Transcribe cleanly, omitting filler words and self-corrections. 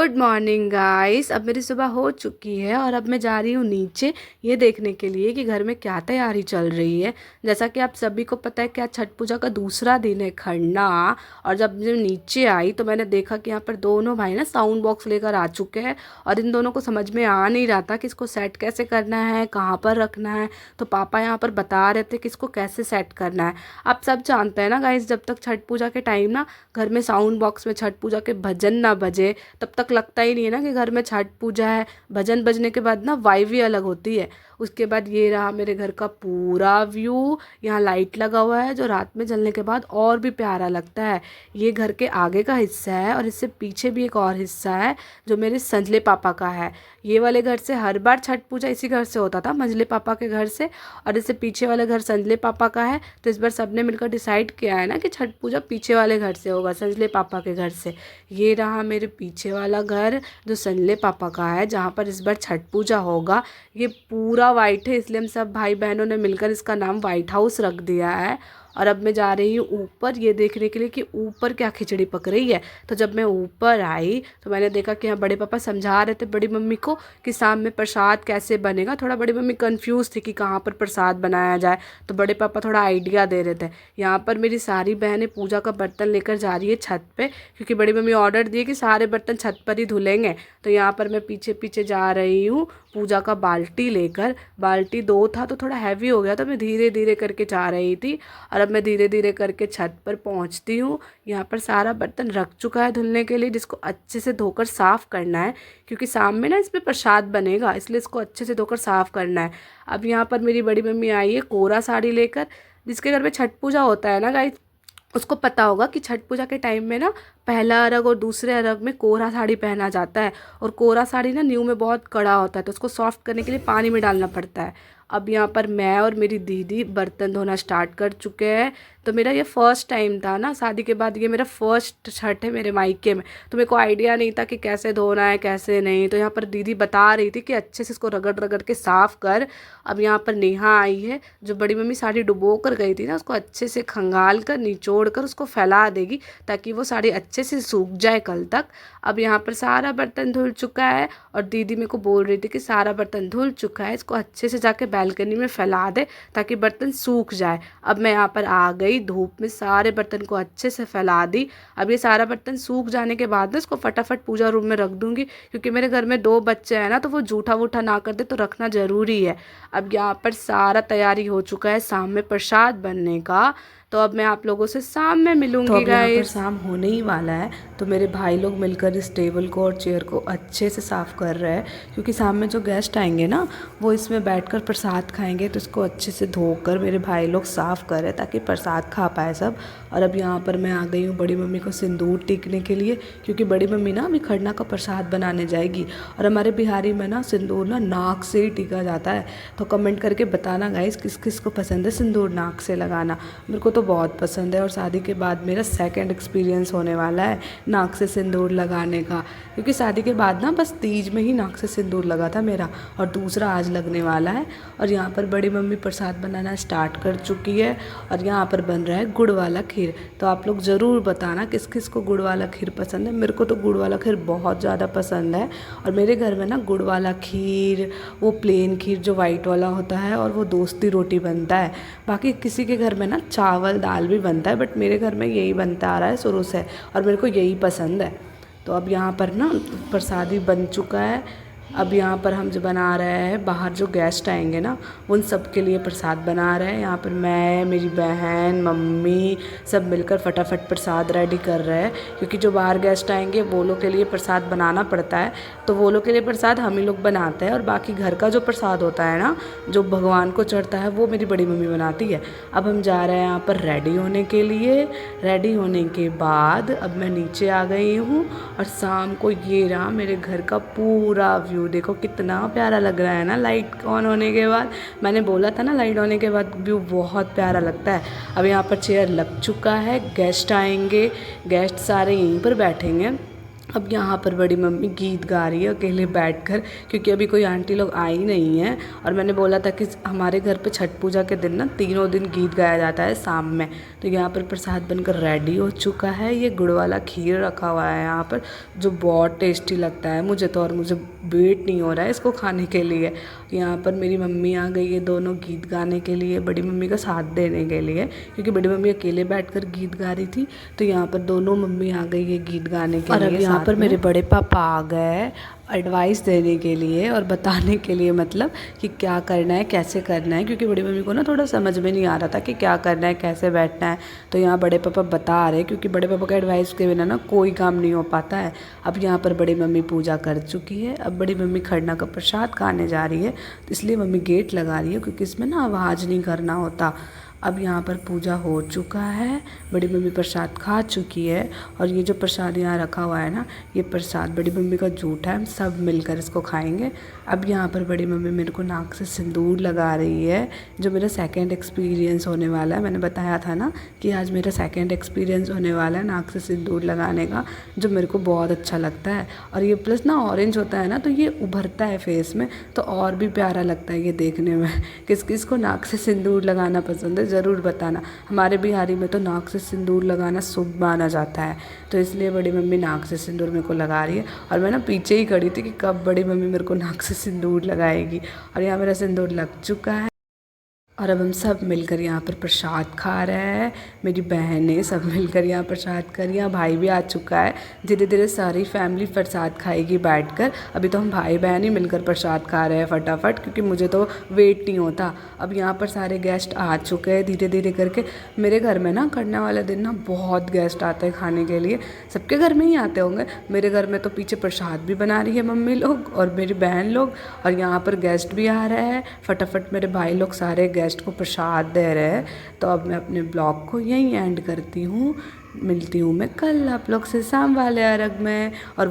Good morning guys. अब मेरी सुबह हो चुकी है और अब मैं जा रही हूँ नीचे ये देखने के लिए कि घर में क्या तैयारी चल रही है। जैसा कि आप सभी को पता है कि आज छठ पूजा का दूसरा दिन है, खरना। और जब मैं नीचे आई तो मैंने देखा कि यहाँ पर दोनों भाई ना साउंड बॉक्स लेकर आ चुके हैं और इन दोनों को समझ में आ नहीं रहा था कि इसको सेट कैसे करना है, कहाँ पर रखना है। तो पापा यहाँ पर बता रहे थे कि इसको कैसे सेट करना है। आप सब जानते हैं ना गाइस, जब तक छठ पूजा के टाइम ना घर में साउंड बॉक्स में छठ पूजा के भजन ना बजे तब तक लगता ही नहीं है ना कि घर में छठ पूजा है। भजन बजने के बाद ना वाइब ही अलग होती है। उसके बाद ये रहा मेरे घर का पूरा व्यू। यहाँ लाइट लगा हुआ है जो रात में जलने के बाद और भी प्यारा लगता है। ये घर के आगे का हिस्सा है और इससे पीछे भी एक और हिस्सा है जो मेरे संजले पापा का है। ये वाले घर से हर बार छठ पूजा इसी घर से होता था, मंजले पापा के घर से। और इससे पीछे वाले घर संजले पापा का है। तो इस बार सबने मिलकर डिसाइड किया है ना कि छठ पूजा पीछे वाले घर से होगा, संजले पापा के घर से। ये रहा मेरे पीछे वाला घर जो संजले पापा का है, जहाँ पर इस बार छठ पूजा होगा। ये पूरा वाइट है, इसलिए हम सब भाई बहनों ने मिलकर इसका नाम वाइट हाउस रख दिया है। और अब मैं जा रही हूँ ऊपर ये देखने के लिए कि ऊपर क्या खिचड़ी पक रही है। तो जब मैं ऊपर आई तो मैंने देखा कि यहाँ बड़े पापा समझा रहे थे बड़ी मम्मी को कि शाम में प्रसाद कैसे बनेगा। थोड़ा बड़ी मम्मी कंफ्यूज थी कि कहाँ पर प्रसाद बनाया जाए, तो बड़े पापा थोड़ा आइडिया दे रहे थे। यहाँ पर मेरी सारी बहनें पूजा का बर्तन लेकर जा रही है छत पे, क्योंकि बड़ी मम्मी ऑर्डर दिए कि सारे बर्तन छत पर ही धुलेंगे। तो यहाँ पर मैं पीछे पीछे जा रही हूँ पूजा का बाल्टी लेकर। बाल्टी 2 था तो थोड़ा हैवी हो गया, तो मैं धीरे धीरे करके जा रही थी। और अब मैं धीरे धीरे करके छत पर पहुंचती हूँ। यहाँ पर सारा बर्तन रख चुका है धुलने के लिए, जिसको अच्छे से धोकर साफ़ करना है, क्योंकि शाम में ना इसमें प्रसाद बनेगा, इसलिए इसको अच्छे से धोकर साफ़ करना है। अब यहाँ पर मेरी बड़ी मम्मी आई है कोरा साड़ी लेकर। जिसके घर में छठ पूजा होता है ना गाइस, उसको पता होगा कि छठ पूजा के टाइम में ना पहला अरग और दूसरे अरग में कोरा साड़ी पहना जाता है। और कोरा साड़ी ना न्यू में बहुत कड़ा होता है, तो उसको सॉफ्ट करने के लिए पानी में डालना पड़ता है। अब यहाँ पर मैं और मेरी दीदी बर्तन धोना स्टार्ट कर चुके हैं। तो मेरा ये फर्स्ट टाइम था ना, शादी के बाद ये मेरा फर्स्ट छठ है मेरे मायके में। तो मेरे को आइडिया नहीं था कि कैसे धोना है कैसे नहीं। तो यहाँ पर दीदी बता रही थी कि अच्छे से इसको रगड़ रगड़ के साफ़ कर। अब यहाँ पर नेहा आई है, जो बड़ी मम्मी साड़ी डुबो कर गई थी ना, उसको अच्छे से खंगाल कर निचोड़ कर उसको फैला देगी ताकि वो साड़ी अच्छे से सूख जाए कल तक। अब यहाँ पर सारा बर्तन धुल चुका है और दीदी मेरे को बोल रही थी कि सारा बर्तन धुल चुका है, इसको अच्छे से जाके बैल्कनी में फैला दे ताकि बर्तन सूख जाए। अब मैं यहाँ पर आ गई, धूप में सारे बर्तन को अच्छे से फैला दी। अब ये सारा बर्तन सूख जाने के बाद ना इसको फटाफट पूजा रूम में रख दूँगी, क्योंकि मेरे घर में 2 बच्चे हैं ना, तो वो जूठा वूठा ना कर दे, तो रखना ज़रूरी है। अब यहाँ पर सारा तैयारी हो चुका है शाम में प्रसाद बनने का। तो अब मैं आप लोगों से शाम में मिलूंगी। तो अब यहाँ पर शाम होने ही वाला है, तो मेरे भाई लोग मिलकर इस टेबल को और चेयर को अच्छे से साफ़ कर रहे हैं, क्योंकि शाम में जो गेस्ट आएंगे ना वो इसमें बैठकर प्रसाद खाएंगे। तो इसको अच्छे से धोकर मेरे भाई लोग साफ़ कर रहे हैं ताकि प्रसाद खा पाए सब। और अब यहाँ पर मैं आ गई हूँ बड़ी मम्मी को सिंदूर टीकने के लिए, क्योंकि बड़ी मम्मी ना अभी खरना का प्रसाद बनाने जाएगी। और हमारे बिहारी में ना सिंदूर ना नाक से ही टीका जाता है। तो कमेंट करके बताना गाइस किस किस को पसंद है सिंदूर नाक से लगाना। मेरे को तो बहुत पसंद है, और शादी के बाद मेरा सेकंड एक्सपीरियंस होने वाला है नाक से सिंदूर लगाने का, क्योंकि शादी के बाद ना बस तीज में ही नाक से सिंदूर लगा था मेरा, और दूसरा आज लगने वाला है। और यहाँ पर बड़ी मम्मी प्रसाद बनाना स्टार्ट कर चुकी है और यहाँ पर बन रहा है गुड़ वाला खीर। तो आप लोग ज़रूर बताना किस किस को गुड़ वाला खीर पसंद है। मेरे को तो गुड़ वाला खीर बहुत ज़्यादा पसंद है। और मेरे घर में ना गुड़ वाला खीर, वो प्लेन खीर जो वाइट वाला होता है, और वो दोस्ती रोटी बनता है। बाकी किसी के घर में ना चावल दाल भी बनता है, बट मेरे घर में यही बनता आ रहा है शुरू से, और मेरे को यही पसंद है। तो अब यहाँ पर ना प्रसादी बन चुका है। अब यहाँ पर हम जो बना रहे हैं, बाहर जो गेस्ट आएंगे ना उन सब के लिए प्रसाद बना रहे हैं। यहाँ पर मैं, मेरी बहन, मम्मी सब मिलकर फटाफट प्रसाद रेडी कर रहे हैं, क्योंकि जो बाहर गेस्ट आएंगे वो लोग के लिए प्रसाद बनाना पड़ता है। तो वो लोग के लिए प्रसाद हम ही लोग बनाते हैं, और बाकी घर का जो प्रसाद होता है ना, जो भगवान को चढ़ता है, वो मेरी बड़ी मम्मी बनाती है। अब हम जा रहे हैं यहाँ पर रेडी होने के लिए। रेडी होने के बाद अब मैं नीचे आ गई हूँ, और शाम को ये रहा मेरे घर का पूरा व्यू। देखो कितना प्यारा लग रहा है ना लाइट ऑन होने के बाद। मैंने बोला था ना लाइट होने के बाद व्यू बहुत प्यारा लगता है। अब यहाँ पर चेयर लग चुका है, गेस्ट आएंगे, गेस्ट सारे यहीं पर बैठेंगे। अब यहाँ पर बड़ी मम्मी गीत गा रही है अकेले बैठकर, क्योंकि अभी कोई आंटी लोग आई नहीं है। और मैंने बोला था कि हमारे घर पे छठ पूजा के दिन ना तीनों दिन गीत गाया जाता है शाम में। तो यहाँ पर प्रसाद बनकर रेडी हो चुका है। ये गुड़ वाला खीर रखा हुआ है यहाँ पर, जो बहुत टेस्टी लगता है मुझे तो, और मुझे वेट नहीं हो रहा है इसको खाने के लिए। यहाँ पर मेरी मम्मी आ गई है दोनों गीत गाने के लिए, बड़ी मम्मी का साथ देने के लिए, क्योंकि बड़ी मम्मी अकेले बैठकर गीत गा रही थी। तो यहाँ पर दोनों मम्मी आ गई है गीत गाने के लिए। और अब यहाँ पर मेरे बड़े पापा आ गए एडवाइस देने के लिए और बताने के लिए, मतलब कि क्या करना है कैसे करना है, क्योंकि बड़ी मम्मी को ना थोड़ा समझ में नहीं आ रहा था कि क्या करना है कैसे बैठना है। तो यहाँ बड़े पापा बता रहे, क्योंकि बड़े पापा का एडवाइस के बिना ना कोई काम नहीं हो पाता है। अब यहाँ पर बड़ी मम्मी पूजा कर चुकी है। अब बड़ी मम्मी खरना का प्रसाद खाने जा रही है, तो इसलिए मम्मी गेट लगा रही है, क्योंकि इसमें ना आवाज़ नहीं करना होता। अब यहाँ पर पूजा हो चुका है, बड़ी मम्मी प्रसाद खा चुकी है। और ये जो प्रसाद यहाँ रखा हुआ है ना, ये प्रसाद बड़ी मम्मी का झूठ है, हम सब मिलकर इसको खाएंगे। अब यहाँ पर बड़ी मम्मी मेरे को नाक से सिंदूर लगा रही है, जो मेरा सेकंड एक्सपीरियंस होने वाला है। मैंने बताया था ना कि आज मेरा सेकंड एक्सपीरियंस होने वाला है नाक से सिंदूर लगाने का, जो मेरे को बहुत अच्छा लगता है। और ये प्लस ना ऑरेंज होता है ना, तो ये उभरता है फेस में, तो और भी प्यारा लगता है ये देखने में। किस किस को नाक से सिंदूर लगाना पसंद है ज़रूर बताना। हमारे बिहारी में तो नाक से सिंदूर लगाना शुभ माना जाता है, तो इसलिए बड़ी मम्मी नाक से सिंदूर मेरे को लगा रही है। और मैं ना पीछे ही खड़ी थी कि कब बड़ी मम्मी मेरे को नाक से सिंदूर लगाएगी। और यहाँ मेरा सिंदूर लग चुका है। और अब हम सब मिलकर यहाँ पर प्रसाद खा रहे हैं। मेरी बहनें सब मिलकर यहाँ प्रसाद कर, यहाँ भाई भी आ चुका है। धीरे धीरे सारी फैमिली प्रसाद खाएगी बैठकर। अभी तो हम भाई बहन ही मिलकर प्रसाद खा रहे हैं फटाफट, क्योंकि मुझे तो वेट नहीं होता। अब यहाँ पर सारे गेस्ट आ चुके हैं धीरे धीरे करके। मेरे घर में ना करने वाले दिन ना बहुत गेस्ट आते हैं खाने के लिए, सबके घर में ही आते होंगे। मेरे घर में तो पीछे प्रसाद भी बना रही है मम्मी लोग और मेरी बहन लोग, और यहाँ पर गेस्ट भी आ रहे हैं। फटाफट मेरे भाई लोग सारे गेस्ट को प्रसाद दे रहे हैं। तो अब मैं अपने ब्लॉग को यहीं एंड करती हूँ। मिलती हूँ मैं कल आप लोग से शाम वाले अर्घ में। और